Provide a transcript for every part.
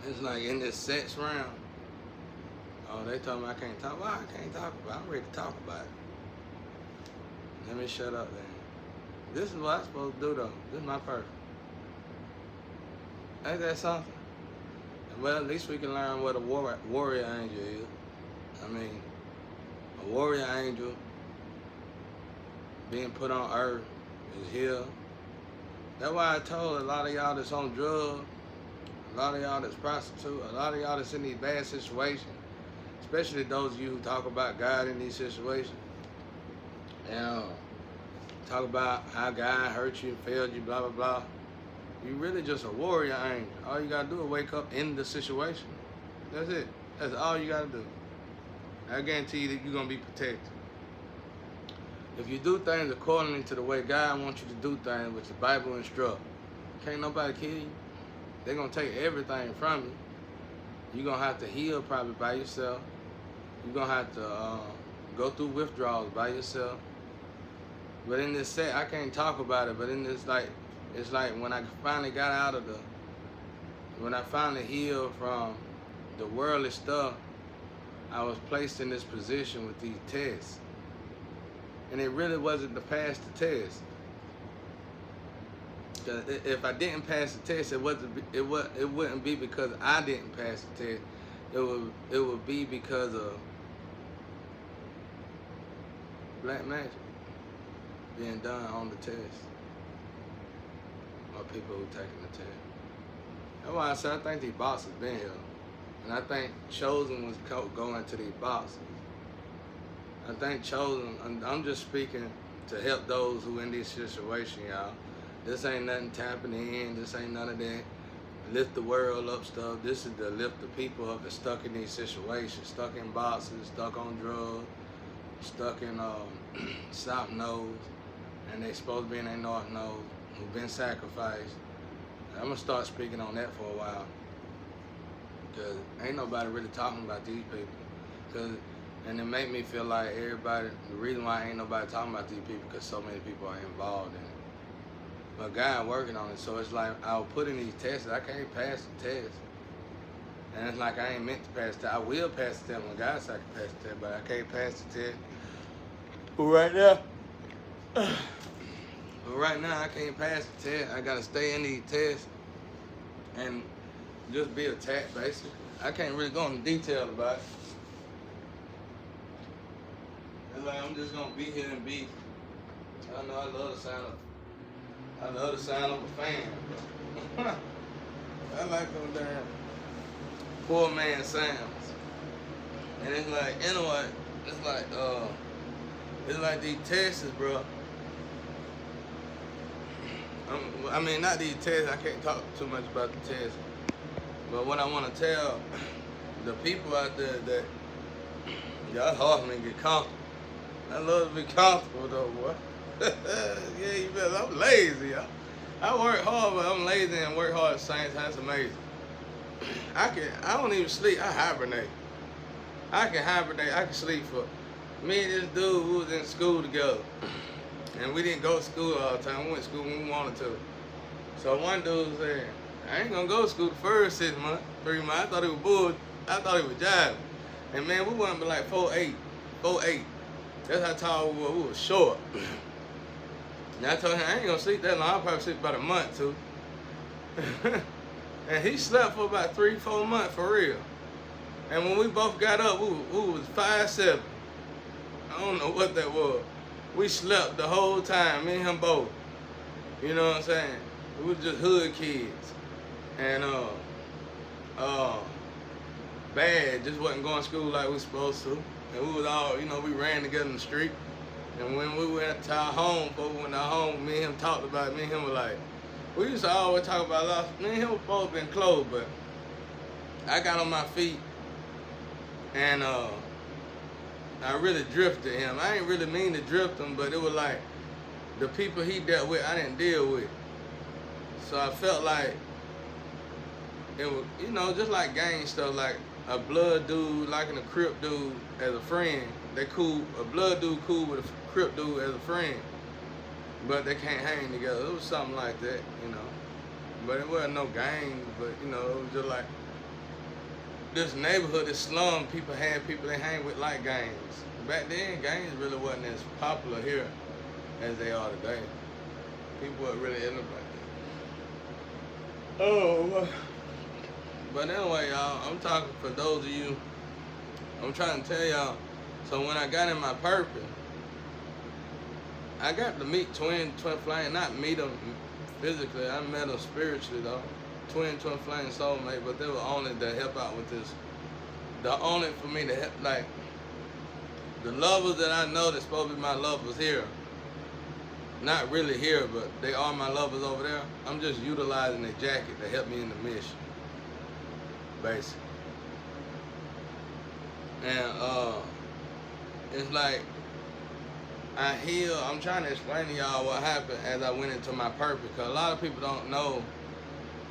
It's like in this sex round. Oh, they told me I can't talk. Why I can't talk about it? I'm ready to talk about it. Let me shut up then. This is what I'm supposed to do though. This is my purpose. Ain't that something? Well, at least we can learn what a warrior angel is. I mean, a warrior angel being put on earth is here. That's why I told a lot of y'all that's on drugs, a lot of y'all that's prostitute, a lot of y'all that's in these bad situations, especially those of you who talk about God in these situations, and talk about how God hurt you, failed you, blah, blah, blah. You really just a warrior angel. All you gotta do is wake up in the situation. That's it. That's all you gotta do. I guarantee you that you're gonna be protected. If you do things accordingly to the way God wants you to do things, which the Bible instructs, can't nobody kill you. They're gonna take everything from you. You're gonna have to heal probably by yourself. You're gonna have to go through withdrawals by yourself. But in this set, I can't talk about it, but in this it's like when I finally got out of when I finally healed from the worldly stuff, I was placed in this position with these tests. And it really wasn't to pass the test. Cause if I didn't pass the test, it wouldn't be because I didn't pass the test. It would be because of black magic being done on the test. Or people who taking the test. That's why I said I think these boxes been here. And I think Chosen was going to these boxes. I think Chosen, I'm just speaking to help those who in this situation, y'all. This ain't nothing tapping in, this ain't none of that lift the world up stuff. This is to lift the people up that's stuck in these situations, stuck in boxes, stuck on drugs, stuck in South Node, and they supposed to be in their North Node, who've been sacrificed. I'm gonna start speaking on that for a while, because ain't nobody really talking about these people. And it made me feel like everybody, the reason why ain't nobody talking about these people, because so many people are involved in it. But God working on it, so it's like I'll put in these tests, I can't pass the test. And it's like I ain't meant to pass the test. I will pass the test when God said I can pass the test, but I can't pass the test. But right now I can't pass the test. I gotta stay in these tests and just be attacked basically. I can't really go into detail about it. It's like I'm just gonna be here and be. I know I love the sound of a fan. I like them damn poor man sounds. And it's like, anyway, it's like these tests, bro. I mean, not these tests, I can't talk too much about the tests. But what I want to tell the people out there that y'all hard me get comfortable. I love to be comfortable though, boy. Yeah, you better. I'm lazy, y'all. I work hard, but I'm lazy and work hard at the same time. It's amazing. I don't even sleep. I hibernate. I can hibernate. I can sleep for. Me and this dude, we was in school together. And we didn't go to school all the time. We went to school when we wanted to. So one dude said, I ain't gonna go to school the first 6 months, 3 months. I thought it was bull. I thought it was jiving. And man, we wasn't but like 4'8". That's how tall we were. We was short. And I told him I ain't gonna sleep that long. I'll probably sleep about a month too. And he slept for about 3-4 months for real. And when we both got up, we was 5'7". I don't know what that was. We slept the whole time, me and him both. You know what I'm saying? We was just hood kids. And bad, just wasn't going to school like we supposed to. And we was all, we ran together in the street. And when we went to our home, before we went to our home, me and him talked about it. Me and him were like, we used to always talk about loss. Me and him were both been close, but I got on my feet and I really drifted him. I ain't really mean to drift him, but it was like the people he dealt with, I didn't deal with. So I felt like it was, just like gang stuff, like a blood dude liking a Crip dude as a friend. They cool, a blood dude cool with a Crip dude as a friend, but they can't hang together. It was something like that, But it wasn't no gang, but it was just like this neighborhood, this slum, people had people they hang with like gangs. Back then, gangs really wasn't as popular here as they are today. People were really into that. Oh. But anyway, y'all, I'm talking for those of you, I'm trying to tell y'all, so when I got in my purpose, I got to meet twin flame, not meet them physically, I met them spiritually though. Twin flame soulmate, but they were only to help out with this. The only for me to help, like, the lovers that I know that's supposed to be my lovers here, not really here, but they are my lovers over there, I'm just utilizing their jacket to help me in the mission, basically. And it's like, I heal, I'm trying to explain to y'all what happened as I went into my purpose, because a lot of people don't know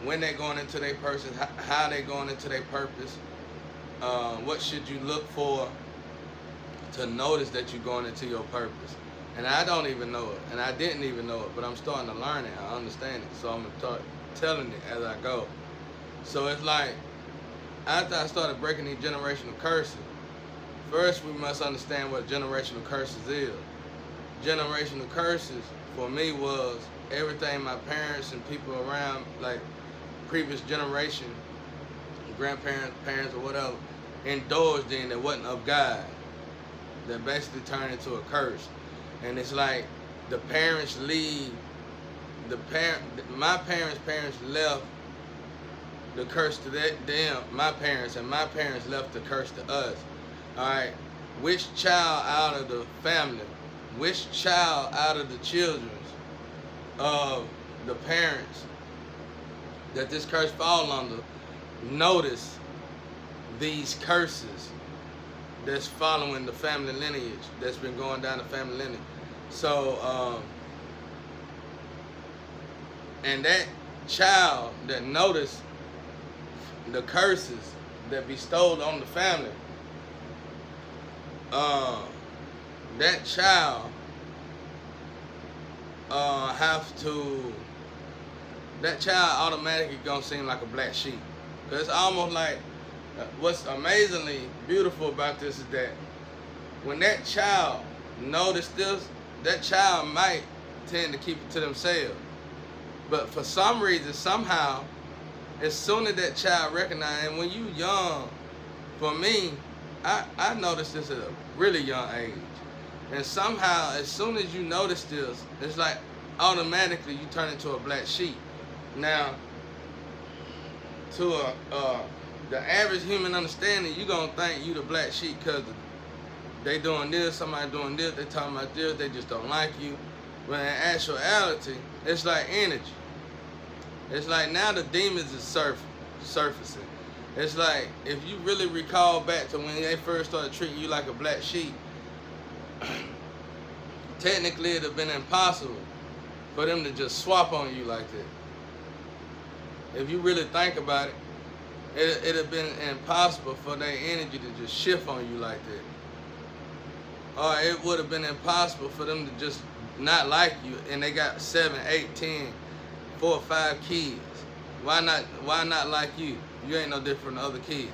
when they're going into their purpose, how they're going into their purpose, what should you look for to notice that you're going into your purpose. And I don't even know it, and I didn't even know it, but I'm starting to learn it, I understand it, so I'm going to start telling it as I go. So it's like, after I started breaking these generational curses, first we must understand what generational curses is. Generational curses for me was everything my parents and people around, like previous generation, grandparents, parents, or whatever, indulged in that wasn't of God, that basically turned into a curse. And it's like the parents leave, my parents left the curse to them, my parents, and my parents left the curse to us. All right, which child out of the family, which child out of the children of the parents that this curse fall under, notice these curses that's following the family lineage, that's been going down the family lineage. So, and that child that noticed the curses that bestowed on the family, that child that child automatically gonna seem like a black sheep. Cause it's almost like, what's amazingly beautiful about this is that when that child noticed this, that child might tend to keep it to themselves. But for some reason, somehow, as soon as that child recognized, and when you young, for me, I noticed this at a really young age. And somehow, as soon as you notice this, it's like automatically you turn into a black sheep. Now, to the average human understanding, you're going to think you the black sheep because they doing this, somebody doing this, they talking about this, they just don't like you. But in actuality, it's like energy. It's like now the demons is surfacing. It's like, if you really recall back to when they first started treating you like a black sheep, technically it'd have been impossible for them to just swap on you like that. If you really think about it, it'd have been impossible for their energy to just shift on you like that. Or it would have been impossible for them to just not like you, and they got 7, 8, 10, 4 or 5 kids. Why not like you? You ain't no different than other kids.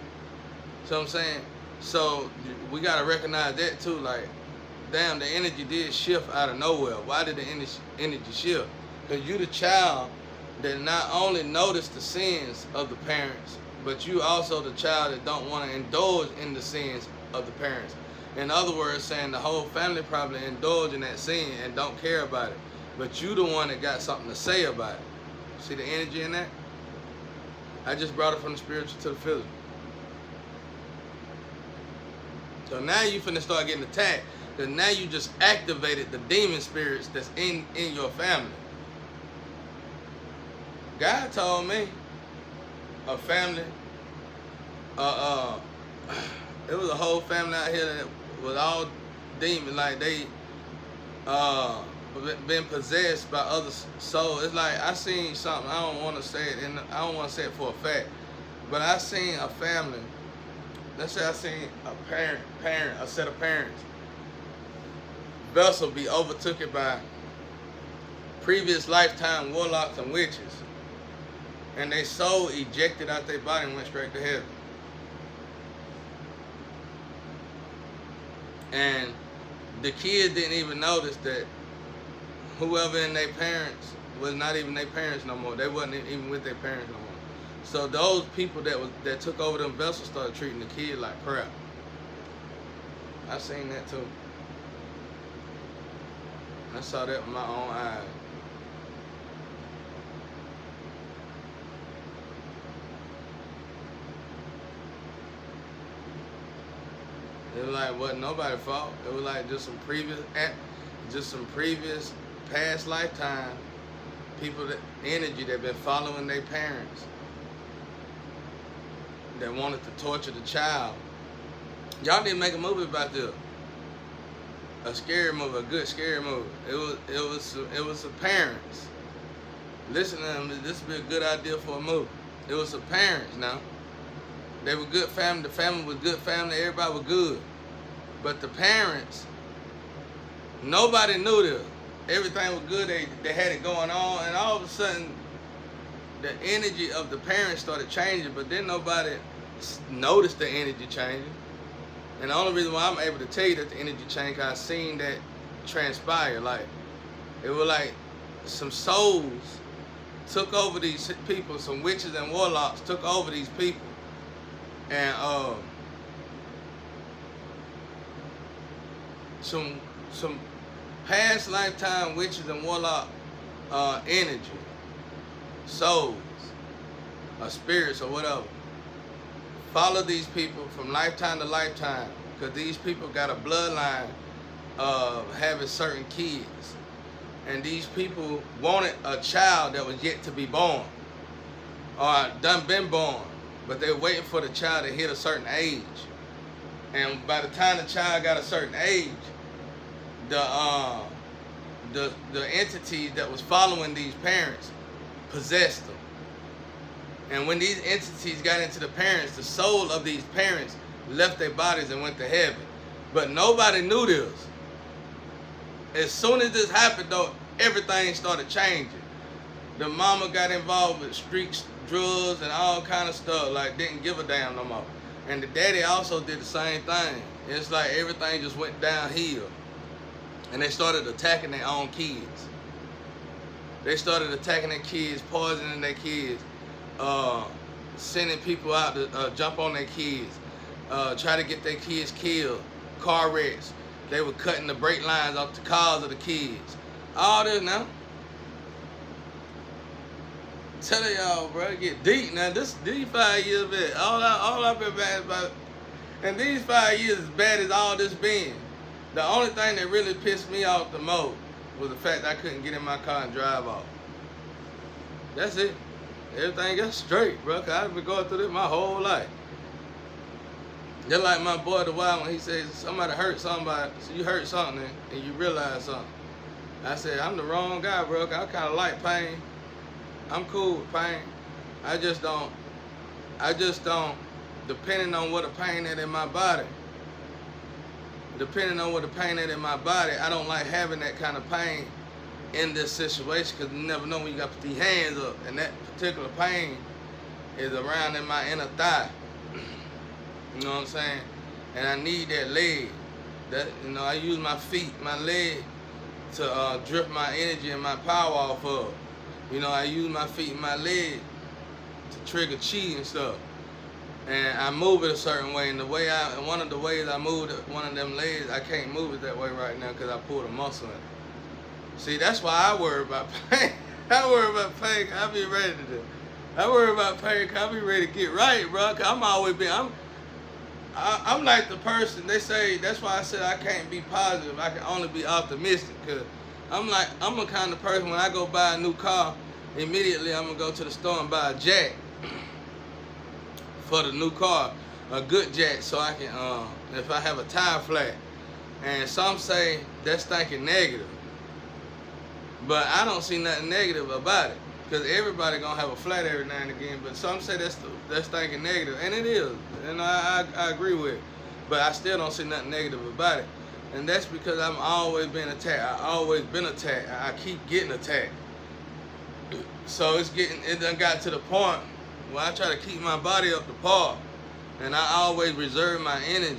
So I'm saying, so we gotta recognize that too. Like, damn, the energy did shift out of nowhere. Why did the energy shift? Because you the child that not only noticed the sins of the parents, but you also the child that don't want to indulge in the sins of the parents. In other words, saying the whole family probably indulge in that sin and don't care about it. But you the one that got something to say about it. See the energy in that? I just brought it from the spiritual to the physical. So now you finna start getting attacked, because now you just activated the demon spirits that's in your family. God told me a family, it was a whole family out here that was all demons, like they been possessed by other souls. It's like I seen something, I don't want to say it, and I don't want to say it for a fact, but I seen a family. Let's say I seen a set of parents vessel be overtaken by previous lifetime warlocks and witches, and they soul ejected out their body and went straight to heaven. And the kids didn't even notice that whoever in their parents was not even their parents no more. They wasn't even with their parents no more. So those people that took over them vessels started treating the kid like crap. I seen that too. I saw that with my own eyes. It was like wasn't nobody's fault. It was like just some previous past lifetime people that energy that been following their parents that wanted to torture the child. Y'all need to make a movie about this. A scary movie, a good scary movie. It was the parents. Listen to them. This would be a good idea for a movie. It was the parents. Now they were good family. The family was good family. Everybody was good. But the parents, nobody knew this. Everything was good. They had it going on, and all of a sudden, the energy of the parents started changing. But then nobody noticed the energy changing. And the only reason why I'm able to tell you that the energy changed, cause I seen that transpire. Like it was like some souls took over these people. Some witches and warlocks took over these people, and some past lifetime witches and warlock energy, souls, or spirits or whatever. Follow these people from lifetime to lifetime, because these people got a bloodline of having certain kids. And these people wanted a child that was yet to be born, or done been born, but they were waiting for the child to hit a certain age. And by the time the child got a certain age, the entities that was following these parents possessed them. And when these entities got into the parents, the soul of these parents left their bodies and went to heaven. But nobody knew this. As soon as this happened, though, everything started changing. The mama got involved with streets, drugs, and all kind of stuff, like didn't give a damn no more. And the daddy also did the same thing. It's like everything just went downhill. And they started attacking their own kids. They started attacking their kids, poisoning their kids. Sending people out to jump on their kids, try to get their kids killed, car wrecks. They were cutting the brake lines off the cars of the kids. All this now. Tell y'all, bro, get deep now. These 5 years, man, all I've been bad about, and these 5 years as bad as all this been. The only thing that really pissed me off the most was the fact that I couldn't get in my car and drive off. That's it. Everything got straight, bro, cause I've been going through this my whole life. Just like my boy The Wild, when he says somebody hurt somebody, so you hurt something and you realize something. I said, I'm the wrong guy, bro, cause I kind of like pain. I'm cool with pain. I just don't, depending on what the pain is in my body, I don't like having that kind of pain in this situation, because you never know when you got to put these hands up, and that particular pain is around in my inner thigh. You know what I'm saying? And I need that leg. That, you know, I use my feet, my leg, to drift my energy and my power off of. You know, I use my feet and my leg to trigger chi and stuff. And I move it a certain way. And one of the ways I move one of them legs, I can't move it that way right now because I pulled a muscle in it. See, that's why I worry about pain. I worry about pain. I be ready to do. I worry about pain. I be ready to get right, bro. Cause I'm always been. I'm like the person. They say that's why I said I can't be positive. I can only be optimistic. Cause I'm a kind of person. When I go buy a new car, immediately I'm gonna go to the store and buy a jack for the new car, a good jack, so I can. If I have a tire flat, and some say that's thinking negative. But I don't see nothing negative about it, because everybody gonna have a flat every now and again. But some say that's thinking negative, and it is, and I agree with it. But I still don't see nothing negative about it, and that's because I've always been attacked. I keep getting attacked. So it done got to the point where I try to keep my body up to par, and I always reserve my energy.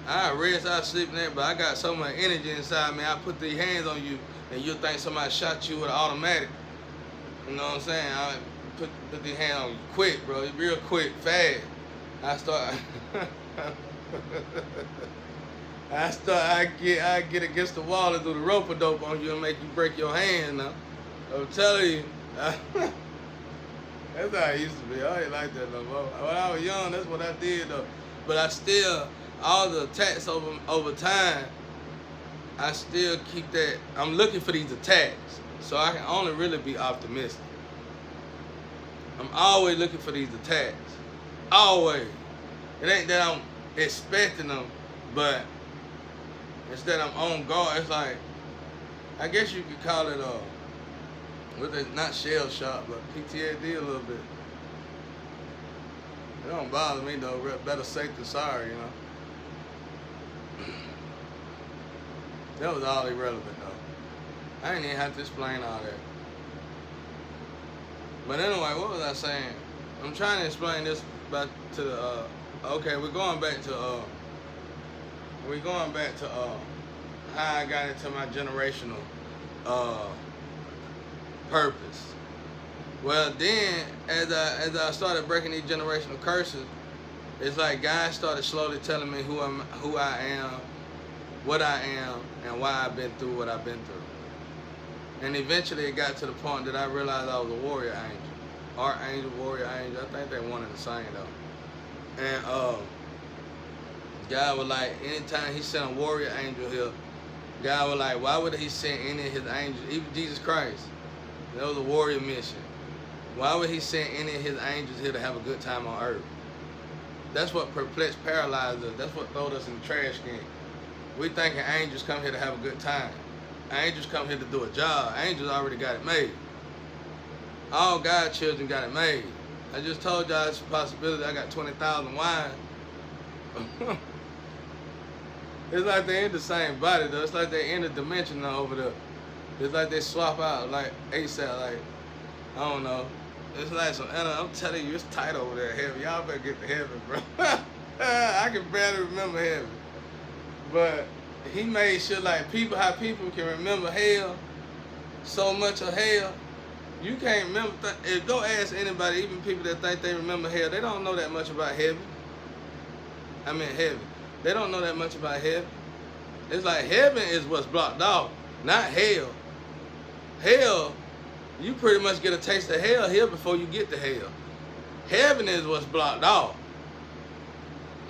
I rest, I sleep in that, but I got so much energy inside me. I put these hands on you, and you'll think somebody shot you with an automatic. You know what I'm saying? I put these hands on you quick, bro. Real quick, fast. I get against the wall and do the rope a dope on you and make you break your hand now. I'm telling you. That's how it used to be. I ain't like that no more. When I was young, that's what I did though. But I still, all the attacks over time, I still keep that. I'm looking for these attacks, so I can only really be optimistic. I'm always looking for these attacks. Always. It ain't that I'm expecting them, but it's that I'm on guard. It's like, I guess you could call it not shell shock, but PTSD a little bit. It don't bother me though. Better safe than sorry, you know. That was all irrelevant though. I ain't even have to explain all that. But anyway, what was I saying? I'm trying to explain this back to the. Okay, we're going back to how I got into my generational purpose. Well, then as I started breaking these generational curses, it's like God started slowly telling me who I am, what I am, and why I've been through what I've been through. And eventually it got to the point that I realized I was a warrior angel. Archangel, warrior angel, I think they're one and the same though. And God was like, anytime he sent a warrior angel here, God was like, why would he send any of his angels, even Jesus Christ? That was a warrior mission. Why would he send any of his angels here to have a good time on earth? That's what perplexed, paralyzed us. That's what throwed us in the trash can. We thinking angels come here to have a good time. Angels come here to do a job. Angels already got it made. All God's children got it made. I just told y'all it's a possibility. I got 20,000 wives. It's like they in the same body though. It's like they in the dimension now over there. It's like they swap out like ASAP, like, I don't know. It's like I'm telling you, it's tight over there, heaven. Y'all better get to heaven, bro. I can barely remember heaven. But he made sure like how people can remember hell, so much of hell. You can't remember, go ask anybody, even people that think they remember hell, they don't know that much about heaven. I mean heaven. They don't know that much about heaven. It's like heaven is what's blocked off, not hell. Hell, you pretty much get a taste of hell here before you get to hell. Heaven is what's blocked off.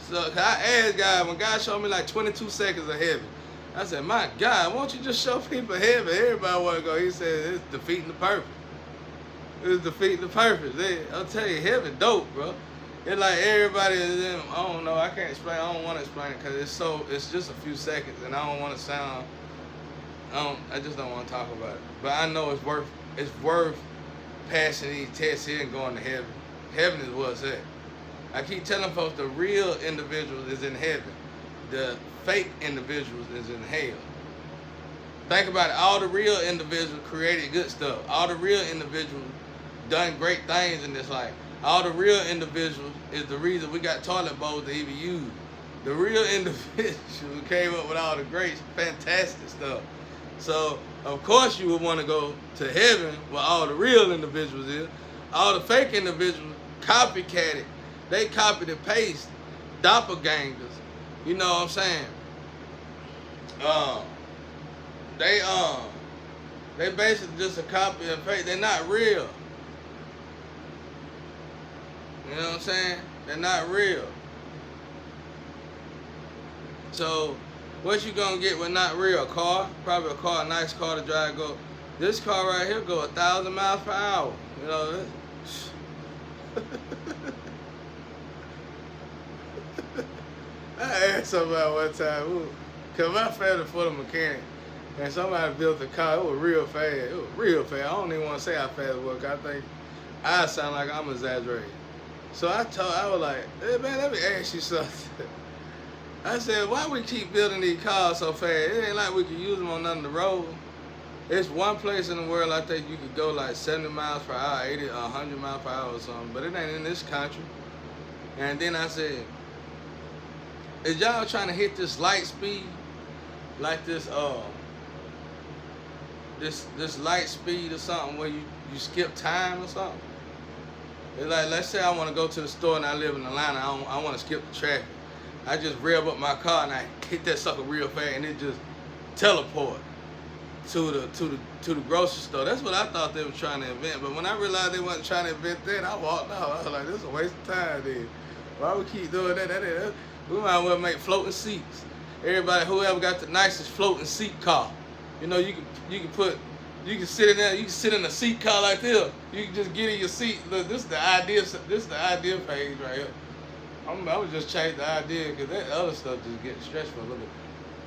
So I asked God, when God showed me like 22 seconds of heaven, I said, my God, why don't you just show people heaven? Everybody want to go. He said, it's defeating the purpose. It's defeating the purpose. I'll tell you, heaven dope, bro. It's like everybody is in, I don't know, I can't explain, I don't want to explain it because it's just a few seconds and I don't want to sound, I just don't want to talk about it. But I know it's worth passing these tests here and going to heaven. Heaven is what's at. I keep telling folks the real individuals is in heaven. The fake individuals is in hell. Think about it, all the real individuals created good stuff. All the real individuals done great things in this life. All the real individuals is the reason we got toilet bowls to even use. The real individuals who came up with all the great, fantastic stuff. So, of course you would want to go to heaven where all the real individuals is. All the fake individuals copycatted. They copied and pasted. Doppelgangers. You know what I'm saying? They basically just a copy and paste. They're not real. You know what I'm saying? They're not real. So, what you gonna get with not real? A car? Probably a car, a nice car to drive. Go. This car right here go 1,000 miles per hour. You know. I asked somebody one time, cause my family for the mechanic, and somebody built a car. It was real fast. It was real fast. I don't even want to say how fast it was. Cause I think I sound like I'm exaggerating. So I was like, hey man, let me ask you something. I said, why we keep building these cars so fast? It ain't like we can use them on none of the road. It's one place in the world I think you could go like 70 miles per hour, 80 or 100 miles per hour or something, but it ain't in this country. And then I said, is y'all trying to hit this light speed, like this light speed or something where you skip time or something? It's like, let's say I want to go to the store and I live in Atlanta. I want to skip the traffic. I just rev up my car and I hit that sucker real fast and it just teleport to the grocery store. That's what I thought they were trying to invent. But when I realized they wasn't trying to invent that, I walked out. I was like, this is a waste of time, dude. Why we keep doing that? We might as well make floating seats. Everybody, whoever got the nicest floating seat car, you know, you can sit in there. You can sit in a seat car like this. You can just get in your seat. Look, this is the idea. This is the idea page right here. I would just change the idea because that other stuff just getting stressful a little bit.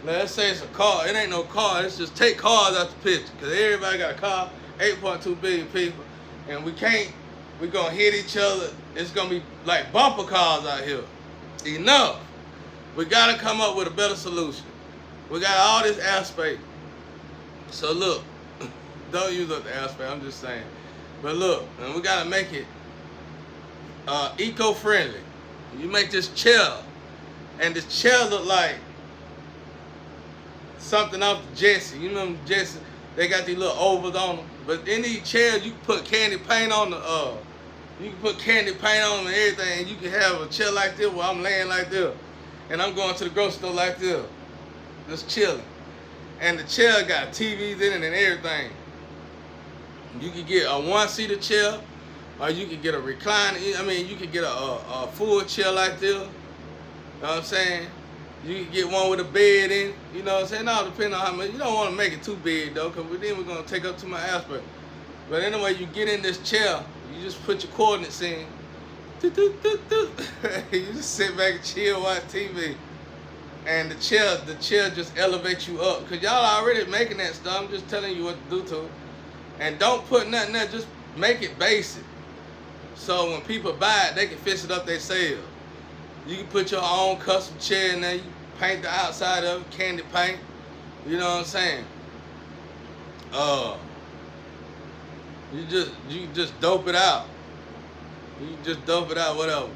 Let's say it's a car. It ain't no car. It's just take cars out the picture because everybody got a car. 8.2 billion people, and we gonna hit each other. It's gonna be like bumper cars out here. Enough. We gotta come up with a better solution. We got all this airspace. So look, don't use up the airspace. I'm just saying. But look, and we gotta make it eco-friendly. You make this chair, and this chair look like something off the Jesse. You know Jesse? They got these little ovals on them. But in these chairs, you can put candy paint on the. You can put candy paint on them and everything. And you can have a chair like this where I'm laying like this, and I'm going to the grocery store like this, just chilling. And the chair got TVs in it and everything. You can get a one-seater chair, or you can get a recliner. I mean, you can get a full chair like this. You know what I'm saying? You can get one with a bed in it. You know what I'm saying? All depending on how much. You don't want to make it too big though, because then we're gonna take up too much aspect. But anyway, you get in this chair. You just put your coordinates in. You just sit back and chill, watch TV. And the chair just elevates you up. Because y'all already making that stuff. I'm just telling you what to do to it. And don't put nothing there. Just make it basic. So when people buy it, they can fix it up themselves. You can put your own custom chair in there. You paint the outside of it, candy paint. You know what I'm saying? You just dope it out. You just dope it out, whatever.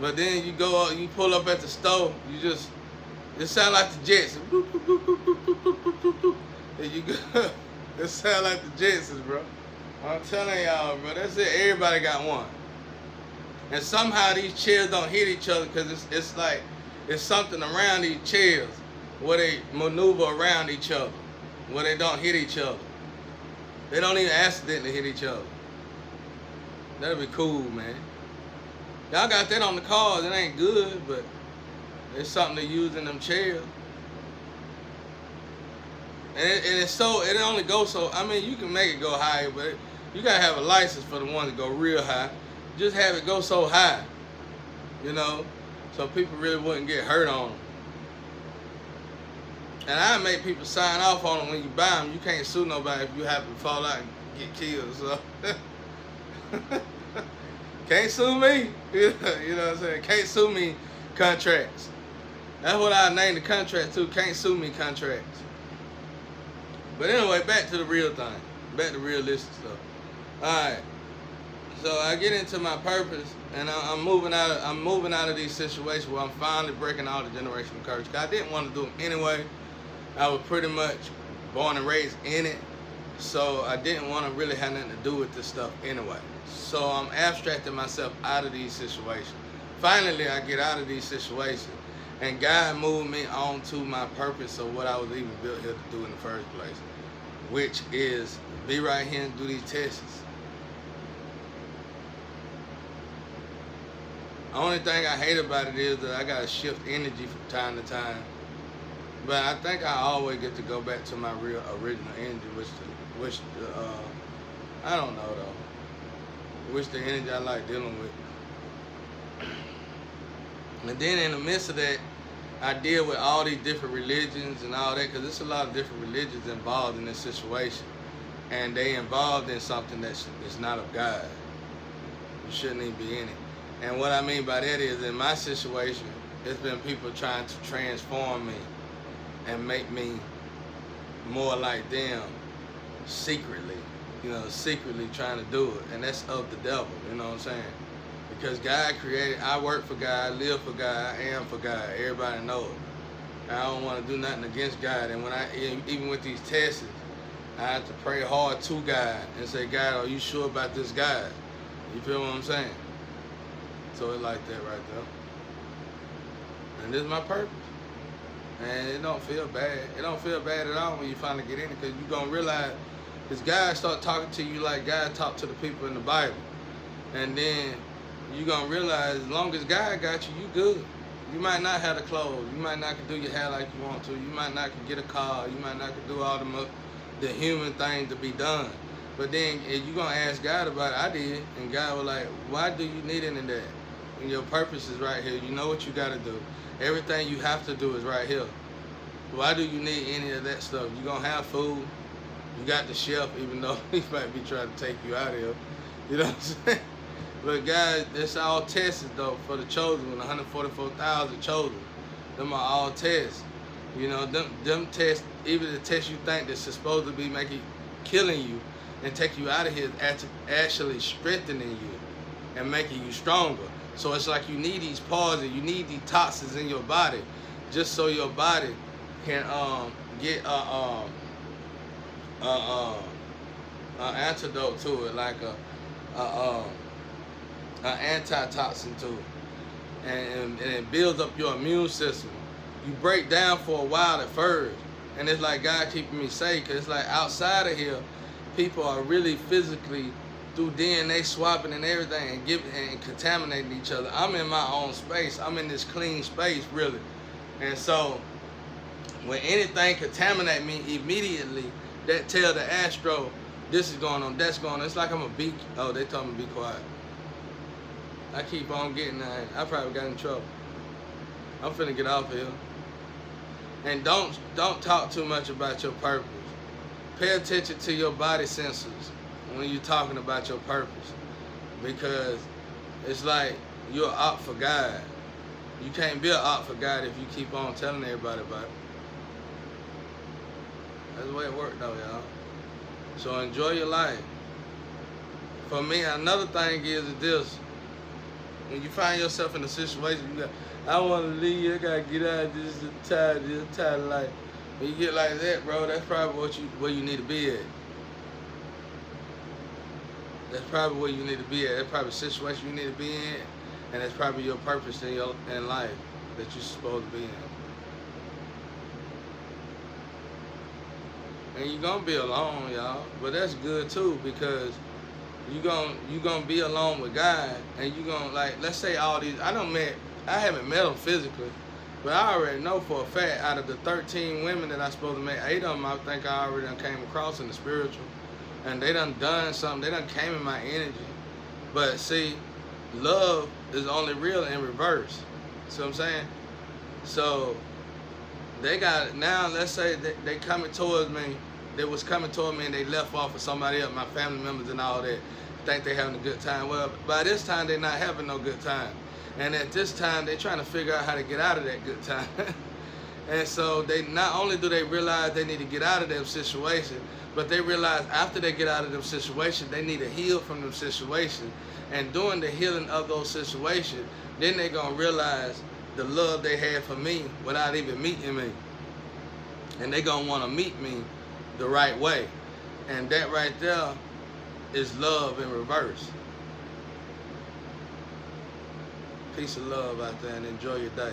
But then you go up, you pull up at the store, it sound like the Jetsons. There you go. It sound like the Jetsons, bro. I'm telling y'all, bro. That's it. Everybody got one. And somehow these chairs don't hit each other because it's like it's something around these chairs where they maneuver around each other, where they don't hit each other. They don't even accidentally hit each other. That'd be cool, man. Y'all got that on the cars. It ain't good, but it's something to use in them chairs. And it only goes so. I mean, you can make it go higher, but you gotta have a license for the ones that go real high. Just have it go so high, you know, so people really wouldn't get hurt on them. And I make people sign off on them when you buy them. You can't sue nobody if you happen to fall out and get killed. So can't sue me. You know what I'm saying? Can't sue me contracts. That's what I named the contract to. Can't sue me contracts. But anyway, back to the real thing. Back to realistic stuff. All right. So I get into my purpose, and I'm moving out of these situations where I'm finally breaking all the generational curses. I didn't want to do them anyway. I was pretty much born and raised in it, so I didn't want to really have nothing to do with this stuff anyway. So I'm abstracting myself out of these situations. Finally, I get out of these situations, and God moved me on to my purpose of what I was even built here to do in the first place, which is be right here and do these tests. The only thing I hate about it is that I gotta shift energy from time to time. But I think I always get to go back to my real original energy, which I don't know though. Which the energy I like dealing with. And then in the midst of that, I deal with all these different religions and all that, because there's a lot of different religions involved in this situation. And they involved in something that is not of God. You shouldn't even be in it. And what I mean by that is, in my situation, it's been people trying to transform me and make me more like them secretly, secretly trying to do it. And that's of the devil, you know what I'm saying? Because God created, I work for God, live for God, I am for God. Everybody knows it. I don't want to do nothing against God. And when even with these tests, I have to pray hard to God and say, God, are you sure about this God? You feel what I'm saying? So it's like that right there. And this is my purpose. And it don't feel bad. It don't feel bad at all when you finally get in it, because you're going to realize this God start talking to you like God talked to the people in the Bible. And then you're going to realize as long as God got you, you good. You might not have the clothes. You might not can do your hair like you want to. You might not can get a car. You might not can do all the human things to be done. But then if you're going to ask God about it, I did. And God was like, why do you need any of that? And your purpose is right here. You know what you got to do. Everything you have to do is right here. Why do you need any of that stuff? You're going to have food. You got the chef, even though he might be trying to take you out of here. You know what I'm saying? But guys, it's all tests though for the chosen. 144,000 chosen. Them are all tests. You know, them tests, even the tests you think that's supposed to be killing you and take you out of here, is actually strengthening you and making you stronger. So it's like you need these pauses, you need these toxins in your body, just so your body can get an antidote to it, like an antitoxin to it, and it builds up your immune system. You break down for a while at first, and it's like God keeping me safe, because it's like outside of here, people are really physically through DNA swapping and everything and contaminating each other. I'm in my own space. I'm in this clean space, really. And so when anything contaminate me immediately, that tell the astro, this is going on, that's going on. It's like I'm a beak. Oh, they told me to be quiet. I keep on getting that. I probably got in trouble. I'm finna get off here. And don't talk too much about your purpose. Pay attention to your body sensors when you're talking about your purpose, because it's like you're an op for God. You can't be an op for God if you keep on telling everybody about it. That's the way it works though, y'all. So enjoy your life. For me, another thing is this. When you find yourself in a situation, you got, I want to leave, I gotta get out of this, tired of life. When you get like that, bro, that's probably where you need to be at. That's probably where you need to be at. That's probably a situation you need to be in, and that's probably your purpose in life that you're supposed to be in. And you're gonna be alone, y'all, but that's good too, because you gonna be alone with God, and you gonna, like, let's say all these, I haven't met them physically, but I already know for a fact out of the 13 women that I supposed to meet, 8 of them I think I already done came across in the spiritual, and they done something, they done came in my energy. But see, love is only real in reverse. See what I'm saying? So they got, now let's say they coming towards me, they was coming toward me and they left off with somebody else, my family members and all that, think they having a good time. Well, by this time they not having no good time. And at this time they trying to figure out how to get out of that good time. And so they not only do they realize they need to get out of that situation, but they realize after they get out of them situations, they need to heal from them situations. And during the healing of those situations, then they gonna realize the love they had for me without even meeting me. And they gonna wanna meet me the right way. And that right there is love in reverse. Peace and love out there, and enjoy your day.